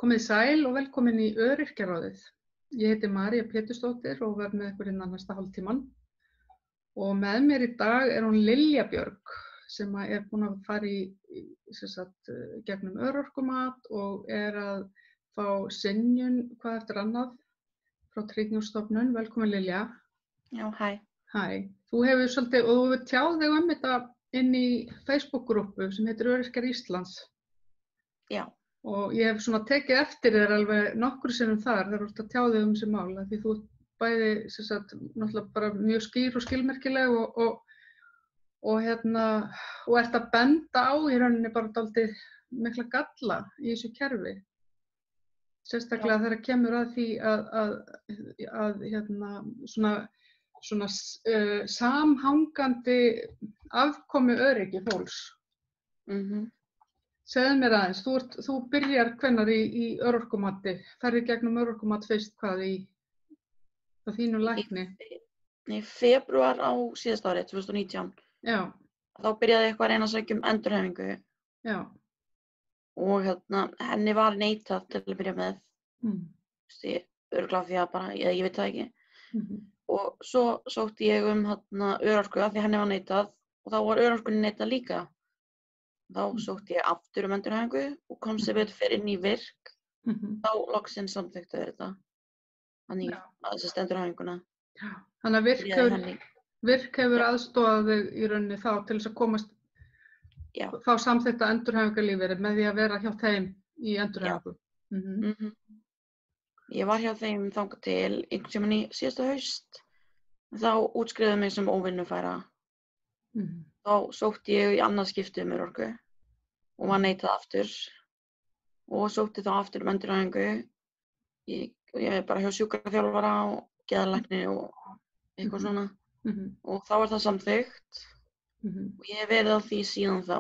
Komið sæl og velkomin í Öryrkjaráðið. Ég heiti María Pétursdóttir og verð með ykkur innan næsta hálftíman. Og með mér í dag er hún Lilja Björg sem er búin að fara gegnum örorkumat og er að fá synjun hvað eftir annað frá Tryggingastofnun. Velkomin Lilja. Já, hæ. Hæ. Þú hefur tjáð þig þetta inn í Facebook-grúppu sem heitir Öryrkjar Íslands. Já. Og ég hef tekið eftir þér alveg nokkru sinnum þar þegar þú ert að tjá þig þessi mál, af því þú ert bæði náttúrulega bara mjög skýr og skilmerkileg og ert að benda á í rauninni bara dálítið mikla galla í þessu kerfi. Sérstaklega þegar kemur að því að samhangandi afkomu öryggi fólks. Segðu mér aðeins, þú byrjar hvenær í örorkumati? Ferðu gegnum örorkumat fyrst hvað á þínu lækni? Í febrúar á síðasta ári, 2019. Já. Þá byrjaði eitthvað að reyna að sækja endurhæfingu. Já. Og henni var neitað til að byrja með. Örugglega því að bara, ég veit það ekki. Og svo sótti ég örorku af því henni var neitað og þá var örorkunni neitað líka. Þá sótti ég aftur endurhæfingu og kom sér betur fyrir inn í virk. Þá loksins samþykktu þetta. Þannig að þessi endurhæfinguna. Þannig að virk hefur aðstofað þig í rauninni þá til þess að komast, fá samþykkta endurhæfingarlífeyri með því að vera hjá þeim í endurhæfingu. Ég var hjá þeim þangað til einhvern tímann í síðasta haust. Þá útskrifuðu mig sem óvinnufæra. Þá sótti ég í annað skipti örorku og var neitað aftur og sótti þá aftur endurhæfingu. Ég er bara hjá sjúkraþjálfara og geðlækni og eitthvað svona. Og þá var það samþykkt og ég hef verið á því síðan þá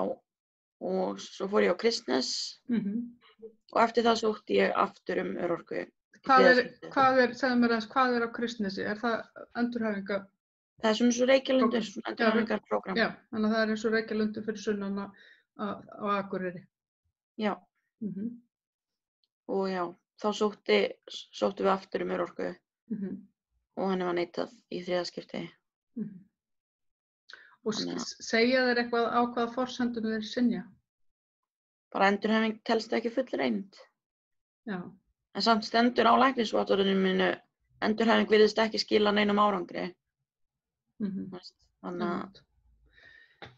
og svo fór ég á Kristnes og eftir það sótti ég aftur örorku. Segðu mér aðeins, hvað er á Kristnesi? Er það endurhæfinga? Það er svona svo Reykjalundur, endurhæfingarprógram. Já, þannig að það er eins og Reykjalundur fyrir sunnan á Akureyri. Já. Og já, þá sóttum við aftur örorku og henni var neitað í þriðja skipti. Og segja þér eitthvað á hvaða forsendum þeir synja? Bara endurhæfing telst ekki fullreynd. Já. En samt stendur á læknisvottorðinu mínu, endurhæfing virðist ekki skila neinum árangri. Þannig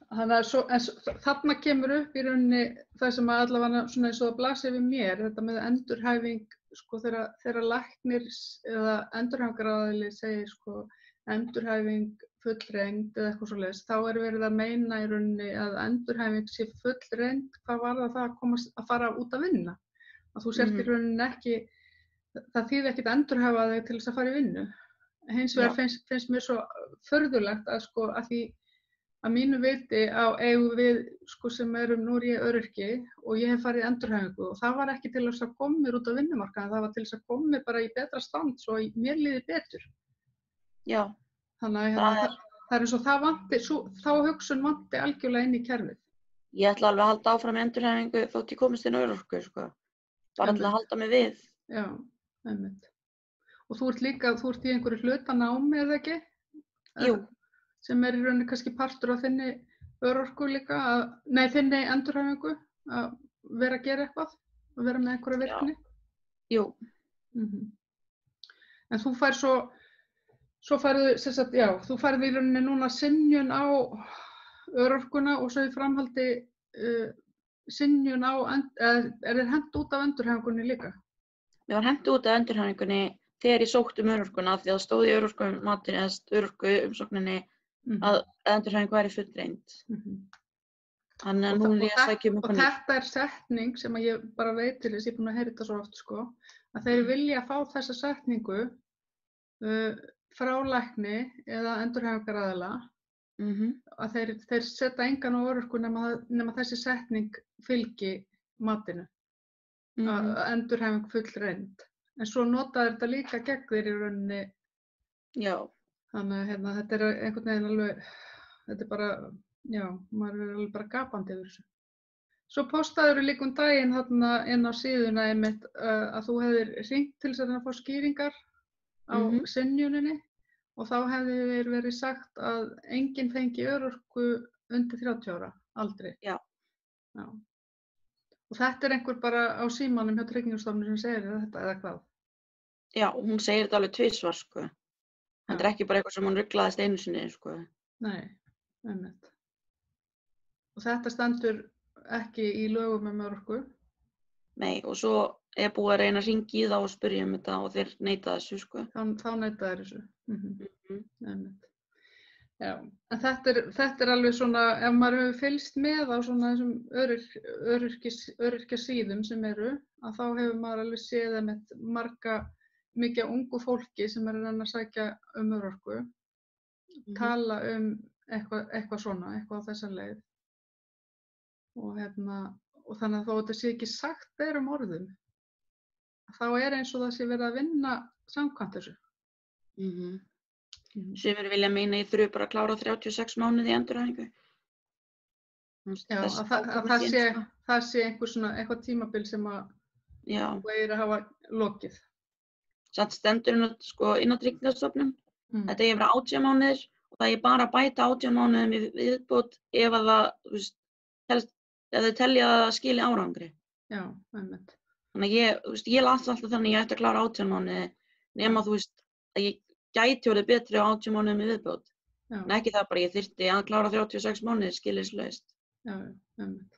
að þarna kemur upp í rauninni það sem allavega svona eins og það blasir við mér, þetta með endurhæfing, þegar læknir eða endurhæfingaraðili segir endurhæfing fullreynd eða eitthvað svoleiðis, þá er verið að meina í rauninni að endurhæfing sé fullreynd, hvað varðar það að fara út að vinna? Að þú sért í rauninni ekki, það þýðir ekkert að endurhæfa þig til þess að fara í vinnu. Hins vegar finnst mér svo furðulegt að því að mínu viti eigum við sem nú er ég öryrki og ég hef farið í endurhæfingu og það var ekki til þess að koma mér út á vinnumarkaðinn, það var til þess að koma mér bara í betra stand svo að mér líði betur. Já. Þannig að það er eins og það vanti, þá hugsun vanti algjörlega inn í kerfið. Ég ætla alveg að halda áfram í endurhæfingu þótt ég komist inn á örorku, bara til að halda mig við. Já, einmitt. Og þú ert í einhverju hlutanámi, eða ekki? Jú. Sem er í rauninni kannski partur af þinni örorku líka, þinni endurhæfingu, að vera að gera eitthvað, að vera með einhverja virkni? Jú. En þú færð þú færð í rauninni núna synjun á örorkuna og svo í framhaldi synjun á, er þér hent út af endurhæfingunni líka? Mér var hent út af endurhæfingunni þegar ég sótti örorkuna því að stóð í örorkumatinu eða örorkuumsókninni að endurhæfing væri fullreynd. Þannig að núna er ég að sækja upp á nýtt. Og þetta er setning sem ég bara veit til þess, ég er búin að heyra þetta svo oft, að þeir vilja fá þessa setningu frá lækni eða endurhæfingaraðila að þeir setja engan á örorku nema þessi setning fylgi matinu, að endurhæfing fullreynd. En svo notaði þetta líka gegn þér í rauninni. Já. Þannig að þetta er einhvern veginn alveg, þetta er bara, maður er alveg bara gapandi yfir þessu. Svo postaðirðu líka daginn þarna inn á síðuna einmitt að þú hefðir hringt til þess að fá skýringar á synjuninni og þá hefði þér verið sagt að enginn fengi örorku undir 30 ára aldri. Já. Já. Og þetta einhver bara á símanum hjá Tryggingastofnun sem segir þetta eða hvað? Já, hún segir þetta alveg tvisvar, sko. Þetta ekki bara eitthvað sem hún ruglaðist einu sinni, sko. Nei, einmitt. Og þetta stendur ekki í lögum örorku? Nei, og svo búið að reyna að hringja í þá og spyrja þetta og þeir neita þessu, sko. Þá neita þeir þessu. Einmitt. Já, en þetta alveg svona, ef maður hefur fylgst með á svona þessum öryrkjasíðum sem að þá hefur maður alveg séð einmitt mikið ungu fólki sem að reyna að sækja örorku, tala eitthvað svona, eitthvað á þessa leið. Og þannig að þó þetta sé ekki sagt berum orðum, þá eins og það sé verið að vinna samkvæmt þessu. Sumir vilja meina ég þurfi bara að klára 36 mánuði í endurhæfingu. Já, það sé eitthvað tímabil sem að þú eigir að hafa lokið. Samt stendur sko inn á Tryggingastofnun. Þetta eigi að vera 18 mánuðir og það eigi bara að bæta 18 mánuðum í viðbót ef að það, ef þau telja að það skili árangri. Já, einmitt. Þannig að ég las alltaf þannig að ég ætti að klára 18 mánuði nema að ég gæti orðið betri á 18 mánuðum í viðbót. En ekki það bara ég þyrfti að klára 36 mánuði skilyrðislaust. Já, einmitt.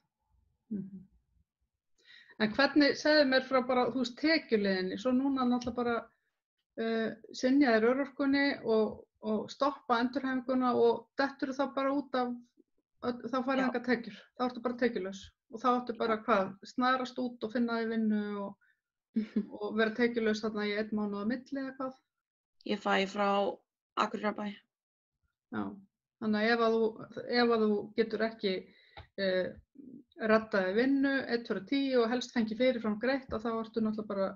En hvernig, segðu mér frá bara, tekjuleiðinni, svo núna náttúrulega bara synja þér örorkunni og stoppa endurhæfinguna og dettur þá bara út af, þá færðu engar tekjur, þá ertu bara tekjulaus og þá ertu bara snarast út og finna þig vinnu og vera tekjulaus þarna í 1 mánuð á milli eða hvað? Ég fæ frá Akureyrarbæ. Já, þannig að ef að þú getur ekki reddaði vinnu 1, 2, 10 og helst fengi fyrirfram greitt og þá ertu náttúrulega bara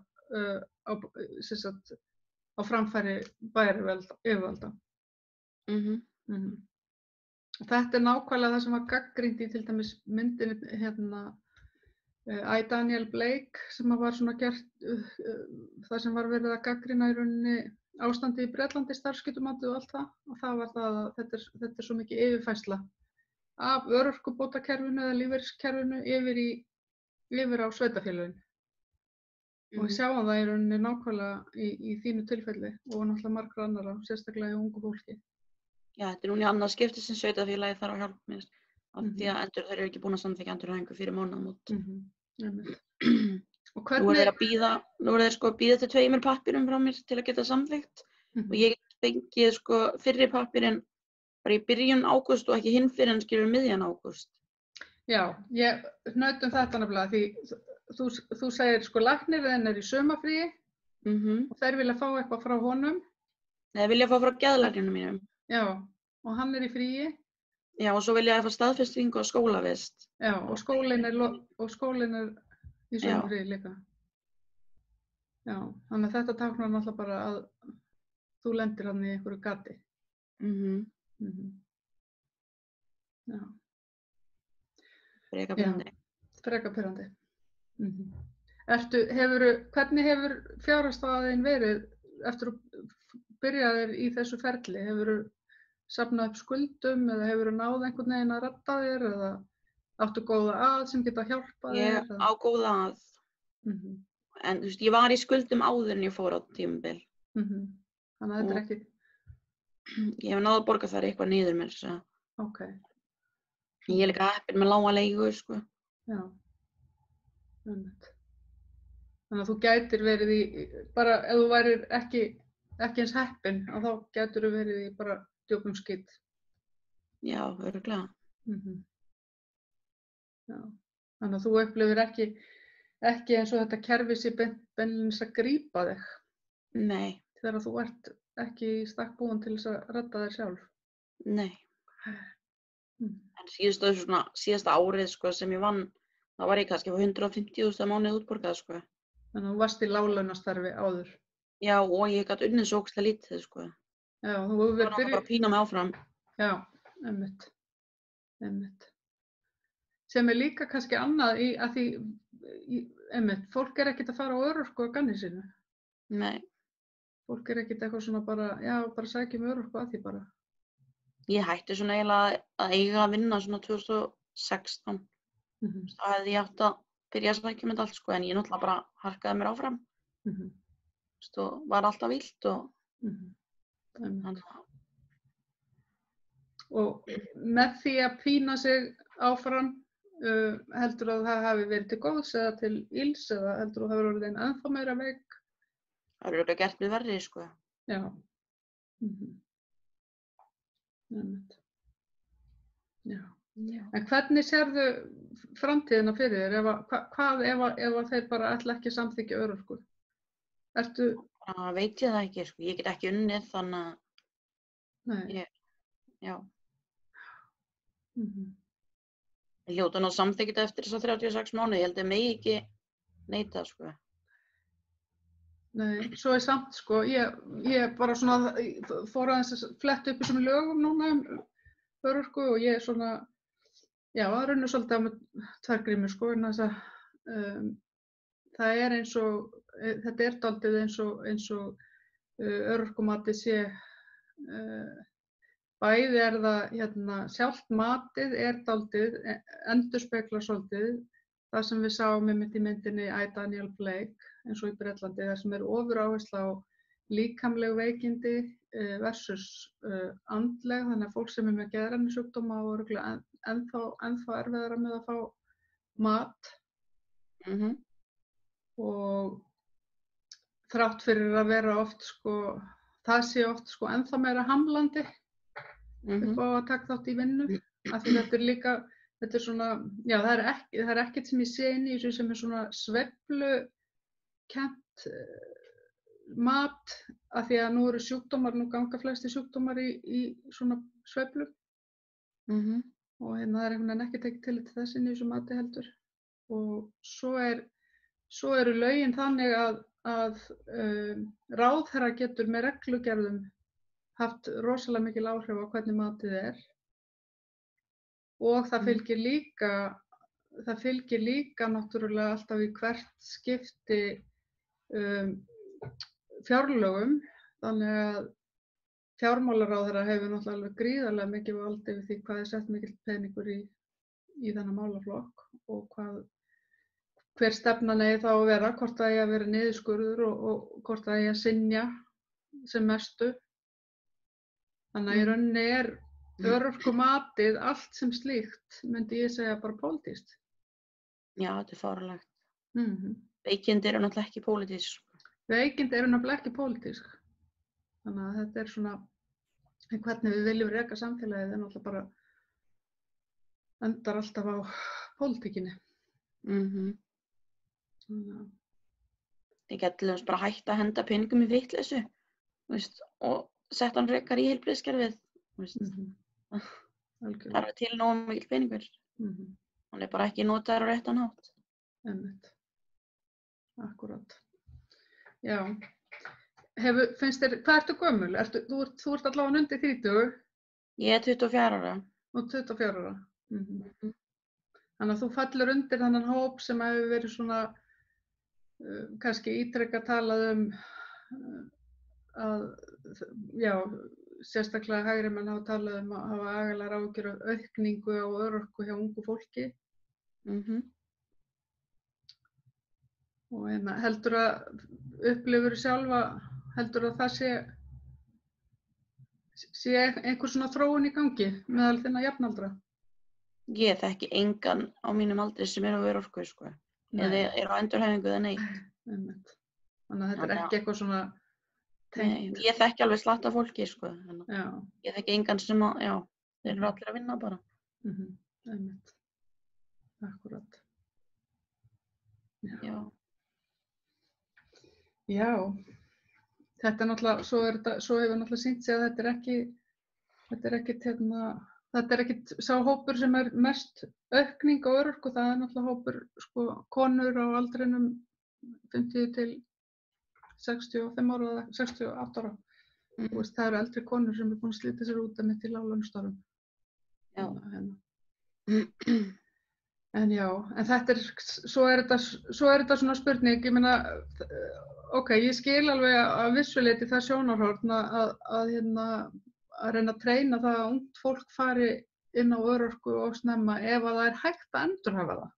á framfæri yfirvalda. Þetta nákvæmlega það sem var gagnrýnt í til dæmis myndinni I, Daniel Blake sem var svona gert það sem var verið að gagnrýna í rauninni ástandi í Bretlandi, starfsgetumatið og allt það og það var það að þetta svo mikið yfirfærsla af örorkubótakerfinu eða lífeyriskerfinu yfir á sveitarfélögin. Og við sjáum það í rauninni nákvæmlega í þínu tilfelli og náttúrulega margra annarra, sérstaklega í ungu fólki. Já, þetta nú í annað skipti sem sveitarfélagi þarf að hjálpa mér af því að þeir eru ekki búin að samþykkja endurhæfingu fyrir mánaðamót. Og hvernig... Nú eru þeir sko að bíða til 2 pappirum frá mér til að geta samþykkt og ég fengið sko fyrri pappirinn bara í byrjun ágúst og ekki hinn fyrir en skilur miðjan ágúst. Já, ég hnautum þetta nefnilega því þú segir sko læknirinn í sumarfríi og þeir vilja fá eitthvað frá honum. Þeir vilja fá frá geðlækninum mínum. Já, og hann í fríi. Já, og svo vilja ég fá staðfestingu á skólavist. Já, og skólinn í sumarfríi líka. Já, þannig að þetta táknar náttúrulega bara að þú lendir hann í einhverju gati. Já. Freka pirrandi. Freka pirrandi. Hvernig hefur fjárhagsstaðin verið eftir að byrjaðir í þessu ferli? Hefurðu safnað upp skuldum eða hefurðu náð einhvern veginn að redda þér eða áttu góða að sem geta hjálpað þér? Ég á góða að. En ég var í skuldum áður en ég fór á tímabil. Þannig að þetta ekki... Ég hef náð að borga þær eitthvað niður mér. Ok. Ég líka heppin með lága leigu, sko. Já. Þannig að þú gætir verið í, bara ef þú værir ekki eins heppin, þá gætir þú verið í bara djúpum skít. Já, örugglega. Já. Þannig að þú upplifir ekki eins og þetta kerfi sé beinlínis að grípa þig. Nei. Þegar þú ert ekki í stakk búin til þess að redda þér sjálf? Nei. En síðasta árið sko, sem ég vann, þá var ég kannski á 150.000 mánuði útborgað. Sko. Þannig að þú varst í láglaunastarfi áður? Já, og ég gat unnið svo ógeðslega lítið. Sko. Já, þú hefur verið bara að pína mig áfram. Já, einmitt. sem líka kannski annað að því, einmitt, fólk ekkert að fara á örorku á gamni sínu. Nei. Fólk ekkert eitthvað svona bara, já, bara sækjum örorku að því bara. Ég hætti svona eiginlega að eiga að vinna svona 2016. Þá hefði ég átt að byrja að sækja þetta allt, sko, en ég náttúrulega bara harkaði mér áfram. Og var alltaf illt og þannig að. Og með því að pína sig áfram, heldur að það hafi verið til góðs eða til ills eða heldur að það hafi verið ennþá meira veik? Það eru örugglega gert mig verri, sko. Já. Já. En hvernig sérðu framtíðina fyrir þér? Hvað ef þeir bara ætla ekki að samþykkja örorku? Veit ég það ekki, sko. Ég get ekki unnið, þannig að. Nei. Já. Ég hljóta nú samþykkt eftir þess 36 mánuði. Ég held að megi ekki neita, sko. Nei, svo samt, sko, ég bara svona fór aðeins að fletta upp í svona lögum núna örorku og ég svona, já, það runnu svolítið á með tværgrímur, sko, en þess að það eins og, þetta dálítið eins og örorkumatið sé, bæði það, sjálft matið dálítið, endurspeglar svolítið það sem við sáum einmitt í myndinni I, Daniel Blake, eins og í Bretlandi, þar sem ofuráhersla á líkamleg veikindi versus andleg, þannig að fólk sem með geðræna sjúkdóma og örugglega ennþá erfiðara með að fá mat. Og þrátt fyrir að vera oft, sko, það sé oft, sko, ennþá meira hamlandi upp á að taka þátt í vinnu, af því þetta líka, þetta svona, já, það er ekkert sem ég sé inn í þessu sem svona sveiflukennt mat, af því að nú eru sjúkdómar, nú ganga flesti sjúkdómar í svona sveiflu. Og það er einhvern veginn ekki tekið tillit til þess inn í þessu mati heldur. Og svo eru lögin þannig að ráðherra getur með reglugerðum haft rosalega mikil áhrif á hvernig matið er. Og það fylgir líka náttúrulega alltaf í hvert skipti fjárlögum, þannig að fjármálaráðherra hefur náttúrulega alveg gríðarlega mikið vald yfir því hvað sett mikill peningur í þennan málaflokk og hver stefnan eigi þá að vera, hvort það eigi að vera niðurskurður og hvort það eigi að synja sem mestu. Þannig að í rauninni örorkumatið, allt sem slíkt, myndi ég segja bara pólitískt. Já, þetta fáránlegt. Veikindi eru náttúrulega ekki pólitísk. Veikindi eru náttúrulega ekki pólitísk. Þannig að þetta svona, hvernig við viljum reka samfélagið náttúrulega bara endar alltaf á pólitíkinni. Ég gæti bara hægt að henda peningum í vitleysu, og sett hann frekar í heilbrigðiskerfið. Það er til nógu mikill peningur. Hann bara ekki notaður á réttan hátt. Einmitt. Akkúrat. Já. Finnst þér, hvað ertu gömul? Þú ert allavega undir 30? Ég er 24 ára. Og 24 ára? Þannig að þú fellur undir þennan hóp sem hefur verið svona, kannski ítrekað talað að, já, sérstaklega hægri menn hafa talað að hafa agalega áhyggjur af aukningu á örorku hjá ungu fólki. Og heldur upplifur sjálfa, heldur það sé einhver svona þróun í gangi meðal þinna jafnaldra? Ég þekki engan á mínum aldri sem á örorku, sko. Eða á endurhæfingu eða neitt. Einmitt. Þannig að þetta ekki eitthvað svona tengt. Ég þekki alveg slatt af fólki, sko. Ég þekki engan sem þeir eru allir að vinna bara. Einmitt. Akkúrat. Já. Já. Þetta náttúrulega, svo hefur náttúrulega sýnt sig að þetta er ekkit sá hópur sem mest aukning á örorku, það náttúrulega hópur, sko, konur á aldrinum 50 til 65 ára eða 68 ára. Það eru eldri konur sem búin að slíta sér út með til láglaunastörfum. Já. En já, en þetta svo er þetta svona spurning, ég meina, ok, ég skil alveg að vissu leyti það sjónarhorn að reyna að treyna það að ungt fólk fari inn á örorku og snemma ef að það er hægt að endurhæfa það,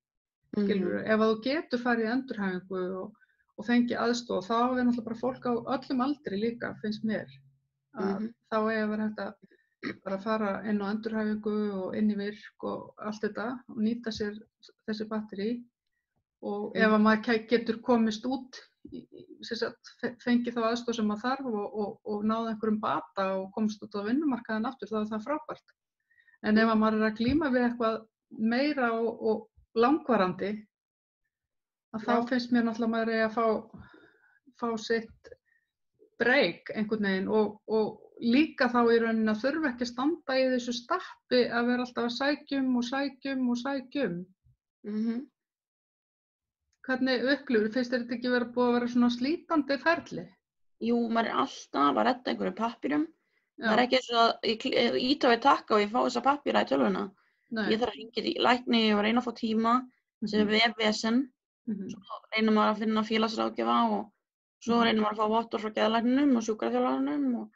skilurðu, ef að þú getur farið í endurhæfingu og fengi aðstoð, þá er náttúrulega bara fólk á öllum aldri líka, finnst mér, að þá er að vera hægt að bara fara inn á endurhæfingu og inn í virk og allt þetta og nýta sér þessi batteri og ef að maður getur komist út, fengið þá aðstoð sem maður þarf og náða einhverjum bata og komist út á vinnumarkaðinn aftur, þá er það frábært. En ef að maður er að glíma við eitthvað meira og langvarandi, að þá finnst mér náttúrulega maður að fá sitt break einhvern veginn og líka þá í rauninni að þurfa ekki að standa í þessu stappi að vera alltaf að sækjum. Hvernig upplifir, finnst þér þetta ekki búið að vera svona slítandi ferli? Jú, maður er alltaf að redda einhverjum pappírum. Það er ekki eins og að ég íta við takka og ég fá þessa pappíra í tölvuna. Ég þarf að hringja í lækni og reyna að fá tíma sem er vesen. Svo reynir maður að finna félagsráðgjafa og svo reynir maður að fá vottorð frá geðlækninum og sjúkraþjálfaranum og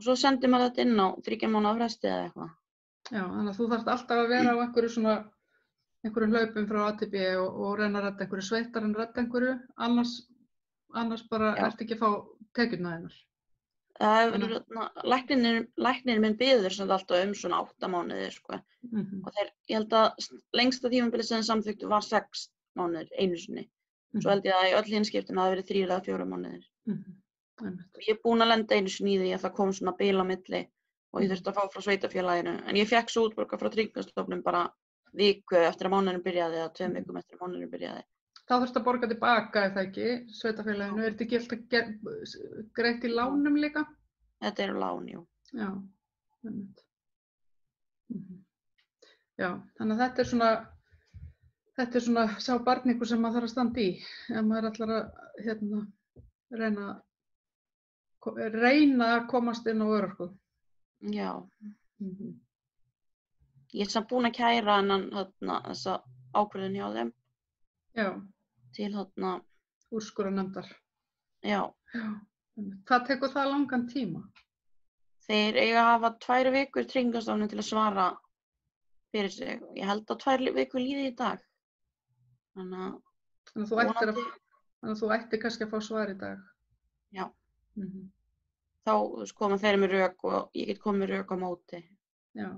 svo sendir maður þetta inn á 3 mánaða fresti eða eitthvað. Já, þannig að þú þarft alltaf að vera á einhverjum hlaupum frá ATB og reyna að redda einhverju sveittar en redda einhverju, annars bara ertu ekki að fá tekjurnar þínar. Læknirinn minn biður sem alltaf svona 8 mánuði, sko. Og ég held að lengsta tímabilið sem samþykktu var 6 mánuðir einu sinni. Svo held ég að í öll hinskiptin hafi verið 3 eða 4 mánuðir. Ég er búin að lenda einu sinni í því að það kom svona bil á milli og ég þurfti að fá frá sveitarfélaginu. En ég fékk svo útborgað frá Tryggingastofnun bara viku eftir að mánuðurinn byrjaði eða 2 vikum eftir að mánuðurinn byrjaði. Þá þurfti að borga tilbaka, er það ekki, sveitarfélaginu? Er þetta ekki alltaf greitt í lánum líka? Þetta eru lán, jú. Já, Já, þannig að þetta er svona sá barningur sem maður þarf að standa í ef maður ætlar að reyna að komast inn á örorku. Já. Ég er samt búin að kæra þessa ákvörðun hjá þeim. Já. Til úrskurðarnefndar. Já. Hvað tekur það langan tíma? Þeir eiga að hafa 2 vikur Tryggingastofnun til að svara fyrir sig. Ég held að 2 vikur líði í dag. Þannig að þú ættir kannski að fá svar í dag. Já. Þá koma þeir með rök og ég get komið með rök á móti. Já.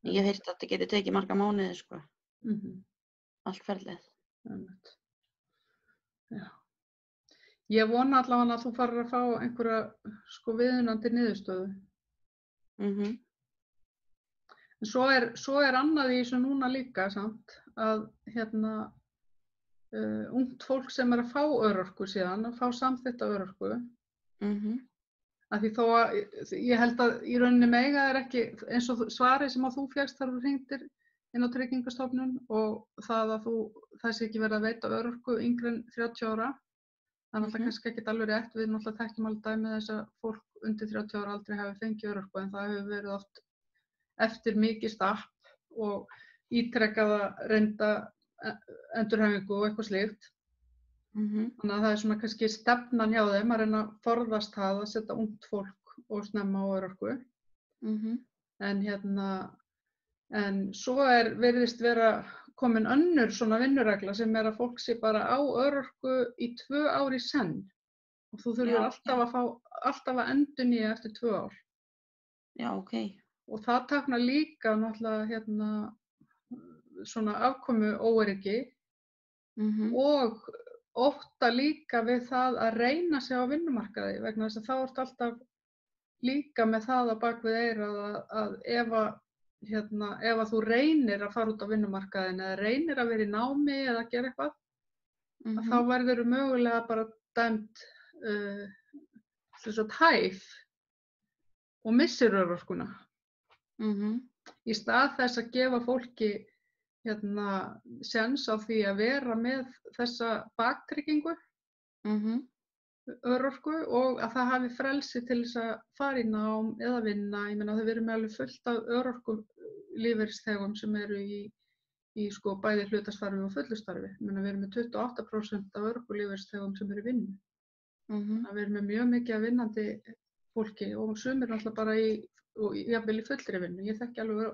Ég hef heyrt að þetta geti tekið marga mánuði, sko. Allt ferlið. Já. Ég vona allavega að þú farir að fá einhverja viðunandi niðurstöðu. En svo er annað í þessu núna líka, samt, að ungt fólk sem er að fá örorku síðan, að fá samþykkta örorku, af því þó að ég held að í rauninni mega er ekki, eins og svarið sem að þú fékkst þar þú hringdir inn á Tryggingastofnun og það að það sé ekki verið að veita örorku yngri en 30 ára. Það er náttúrulega kannski ekkert alveg rétt, við náttúrulega þekkjum alveg dæmi þess að fólk undir 30 ára aldrei hafi fengið örorku en það hefur verið oft eftir mikið stapp og ítrekkaða reynda endurhæfingu og eitthvað slíkt. Þannig að það er svona kannski stefnan hjá þeim að reyna að forðast það að setja ungt fólk og snemma á örorku. En svo virðist vera komin önnur svona vinnuregla sem er að fólk sé bara á örorku í 2 ár í senn og þú þurfir alltaf að endurnýja eftir 2 ár. Já, ok. Og það táknar líka náttúrulega svona afkomu óöryggi og ótta líka við það að reyna sig á vinnumarkaði vegna þess að þá ertu alltaf líka með það á bak við eyrað að ef að þú reynir að fara út á vinnumarkaðin eða reynir að vera í námi eða að gera eitthvað, að þá verður mögulega bara dæmt hæf og missir örorkuna. Í stað þess að gefa fólki séns á því að vera með þessa baktryggingu, örorku og að það hafi frelsi til þess að fara í nám eða vinna. Ég meina það verður með alveg fullt af örorkulífeyrisþegum sem eru í í sko bæði hlutastarfi og fullustarfi. Við erum með 28% af örorkulífeyrisþegum sem eru í vinnu. Við erum með mjög mikið af vinnandi fólki og sumir náttúrulega bara jafnvel í fullri vinnu. Ég þekki alveg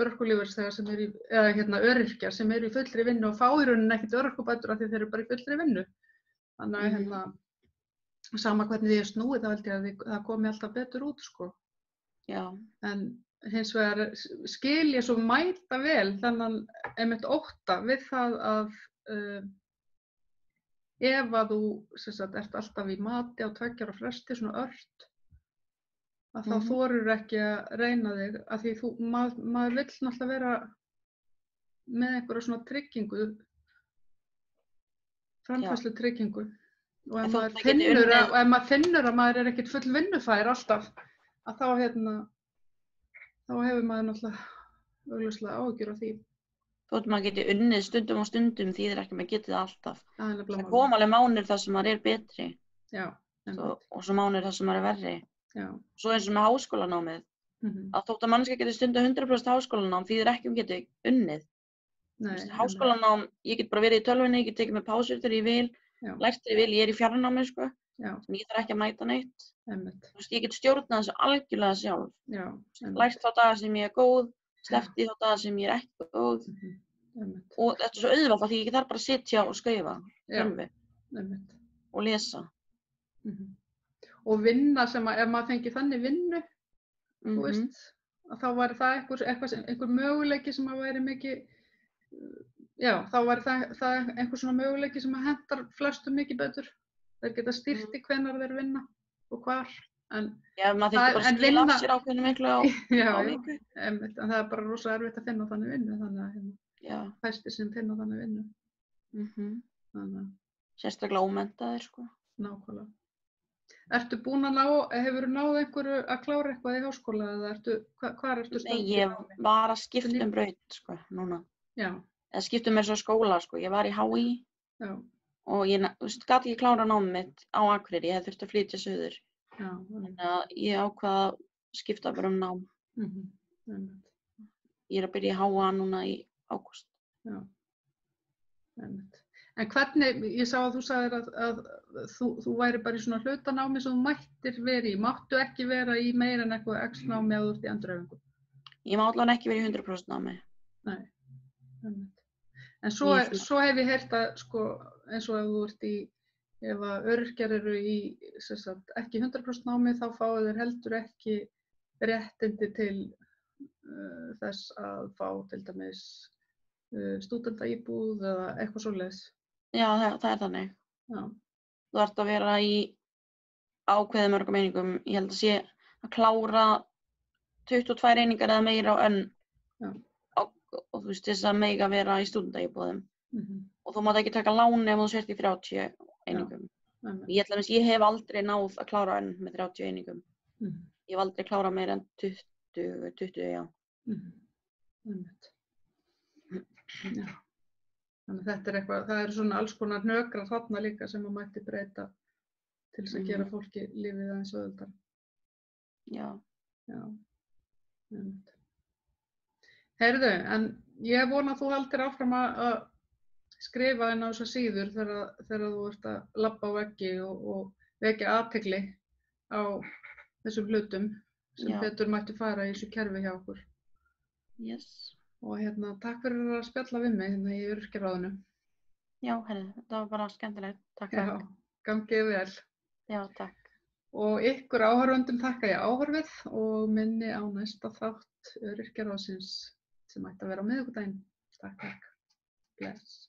örorkulífeyrisþega sem eru eða öryrkjar sem eru í fullri vinnu og fá í rauninni ekkert örorkubætur af því þeir eru bara í fullri vinnu. Þannig að sama hvernig því er snúið, þá held ég að það komi alltaf betur út, sko. Já. En hins vegar skil ég svo mæta vel þennan einmitt ótta við það að ef að þú ert alltaf í mati á 2 ára fresti, svona ört, að þá þorir ekki að reyna þig, af því maður vill náttúrulega vera með einhverja svona tryggingu, framfærslutryggingu. Og ef maður finnur að maður er ekkert full vinnufær alltaf, að þá hefur maður náttúrulega augljóslega áhyggjur af því. Þótt maður geti unnið stundum og stundum þýðir ekki maður getið alltaf. Það kom alveg mánir þar sem maður er betri. Já. Og svo mánir þar sem maður er verri. Já. Svo eins og með háskólanámið. Að þótt að manneskja geti stundum 100% háskólanám þýðir ekki geti unnið. Háskólanám, ég get bara verið í tölvunni, ég get tekið með pásur þegar ég vil, lært þegar ég vil, ég er í fjarnámi, sko. Sem ég þarf ekki að mæta neitt. Ég get stjórnað þessu algjörlega sjálf. Lært þá daga sem ég er góð, sleppt í þá daga sem ég er ekki góð. Og þetta er svo auðvelt af því ég þarf bara að sitja og skrifa og lesa. Og vinna sem ef maður fengi þannig vinnu, þú veist, að þá væri það einhver möguleiki sem að væri mikið, þá væri það einhver svona möguleiki sem að hentar flestum mikið betur. Þeir geta stýrt í hvenær þeir vinna og hvar. Maður þyrfti bara að skila af sér ákveðinu miklu á viku. En það er bara rosa erfitt að finna þannig vinnu, þannig að fæstir sem finna þannig vinnu. Sérstaklega ómenntaðir, sko. Nákvæmlega. Ertu búin að hefurðu náð einhverju að klára eitthvað í háskóla eða hvar ertu Nei, ég var að skipta braut, sko, núna. Já. Eða skipta mér svo skóla, sko. Ég var í HÍ. Já. Og ég gat ekki klára námið mitt á Akureyri, ég hefði þurft að flytja suður. Þannig að ég ákvað að skipta bara nám. Ég er að byrja í HA núna í ágúst. Já. En hvernig, ég sá að þú sagðir að þú væri bara í svona hlutanámi sem þú mættir verið í. Máttu ekki vera í meira en eitthvað X námi að þú ert í endurhæfingu? Ég má allavega ekki verið í 100% námi. Nei. En svo hef ég heyrt að, sko, eins og ef þú ert ef að öryrkjar eru í ekki 100% námi, þá fá þeir heldur ekki réttindi til þess að fá til dæmis stúdentaíbúð eða eitthvað svoleiðis. Já, það er þannig. Já. Þú ert að vera í ákveðið mörgum einingum. Ég held að sé að klára 22 einingar eða meira á önn. Og þú veist þess að mega vera í stúdentaíbúðum. Og þú mátt ekki taka lán ef þú sért í 30 einingum. Ég hef aldrei náð að klára önn með 30 einingum. Ég hef aldrei klárað meira en 20, já. Já. Þannig að þetta er eitthvað, það eru svona alls konar hnökrar þarna líka sem maður mætti breyta til þess að gera fólki lífið aðeins auðveldara. Já. Já. Heyrðu, en ég vona að þú haldir áfram að skrifa inn á þessar síður þegar þú ert að labba á veggi og vekja athygli á þessum hlutum sem betur mætti fara í þessu kerfi hjá okkur. Yes. Og takk fyrir að spjalla við mig í Öryrkjaráðinu. Já, þetta var bara skemmtilegt. Takk. Já, gangið vel. Já, takk. Og ykkur áhorfendum þakka ég áhorfið og minni á næsta þátt Öryrkjaráðsins sem ætti að vera á miðvikudaginn. Takk. Bless.